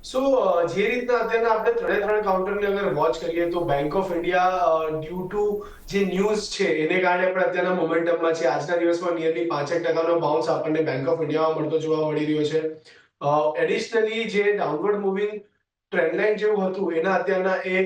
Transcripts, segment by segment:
જે રીતના અત્યારના આપણે ત્રણે કાઉન્ટરને અગર વોચ કરીએ તો bank of India due to જે ન્યૂઝ છે એને કારણે પણ અત્યારના મોમેન્ટમમાં છે. આજના દિવસમાં નિયરલી 5% બાઉન્સ આપણને બેંક ઓફ ઇન્ડિયામાં મળતો જોવા મળી રહ્યો છે. એડિશનલી જે ડાઉનવર્ડ મૂવિંગ ટ્રેન્ડલાઇન જેવું હતું એના અત્યારના એ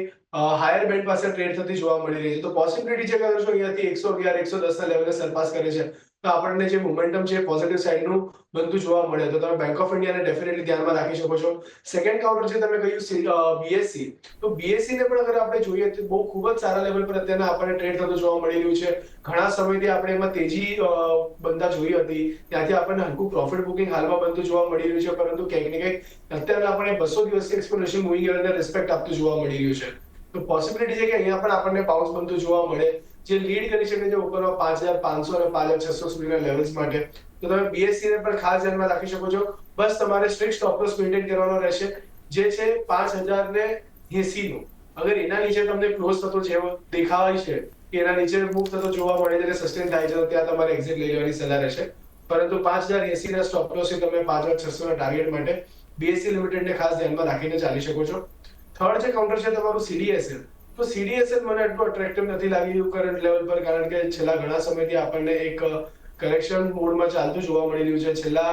હાયર બેન્ડ પાસે ટ્રેડ થતી જોવા મળી રહી છે. તો પોસિબિલિટી છે કે અગર જો અહીંયાથી 111 110 ના લેવલને સરપાસ કરે છે તો આપણને જે મોમેન્ટમ છે પોઝિટિવ સાઇડનું બનતું જોવા મળે. તો તમે બેંક ઓફ ઇન્ડિયાને ડેફિનેટલી ધ્યાનમાં રાખી શકો છો. સેકન્ડ કાઉન્ટર છે તમે કહ્યું બીએસસી. તો બીએસસી ને પણ અગર આપણે જોઈએ તો બહુ ખૂબ જ સારા લેવલ પર અત્યારના આપણને ટ્રેડ થતો જોવા મળી રહ્યું છે. ઘણા સમયથી આપણે એમાં તેજી બનતા જોઈ હતી, ત્યાંથી આપણને હલકું પ્રોફિટ બુકિંગ હાલમાં બનતું જોવા મળી રહ્યું છે, પરંતુ ક્યાંક ને ક્યાંક અત્યારે આપણે 200 દિવસથી એક્સપોનેન્શિયલ મૂવિંગ એવરેજને રિસ્પેક્ટ આપતું જોવા મળી રહ્યું છે. તો પોસિબિલિટી છે કે અહીંયા પણ આપણને બાઉન્સ બનતું જોવા મળે, જે લીડ કરી શકે છે ઉપરમાં 5500 અને 5600 સુધીના લેવલ્સ માટે. તો તમે બીએસસી ને પણ ખાસ ધ્યાનમાં રાખી શકો છો. બસ તમારે સ્ટ્રિક્ટ સ્ટોપ લોસ મેન્ટેન કરવાનો રહેશે, જે છે 5080 નો. અગર એના નીચે તમને ક્લોઝ થતો જેવો દેખાય છે કે એના નીચે મૂવ થતો જોવા મળે છે, સસ્ટેન થાય છે, તો ત્યાં તમારે એક્ઝિટ લઈ લેવાની સલાહ રહેશે. પરંતુ 5080 ના સ્ટોપ લોસ તમે 5600 ના ટાર્ગેટ માટે બીએસસી લિમિટેડને ખાસ ધ્યાનમાં રાખીને ચાલી શકો છો. થર્ડ જે કાઉન્ટર છે તમારું સીડીએસએલ. તો સીડીએસએલ મને એટલું અટ્રેક્ટિવ નથી લાગી રહ્યું કરંટ લેવલ પર, કારણ કે છેલ્લા ઘણા સમયથી આપણને એક કરેક્શન મોડમાં ચાલતું જોવા મળી રહ્યું છે. છેલ્લા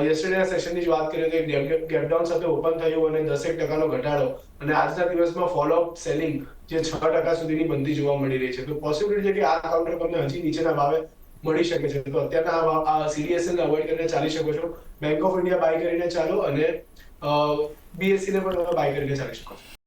યસ્ટરડેના સેશનની જ વાત કરીએ તો એક ગેપ ડાઉન સાથે ઓપન થયું અને 10% નો ઘટાડો, અને આજના દિવસમાં ફોલોઅપ સેલિંગ જે 6% સુધીની બનતી જોવા મળી રહી છે. તો પોસિબિલિટી છે કે આ કાઉન્ટર તમને હજી નીચેના ભાવે મળી શકે છે. તો અત્યારના આ સીડીએસએલ ને અવોઇડ કરીને ચાલી શકો છો. બેંક ઓફ ઇન્ડિયા બાય કરીને ચાલો અને બીએસસી ને પણ બાય કરીને ચાલી શકો છો.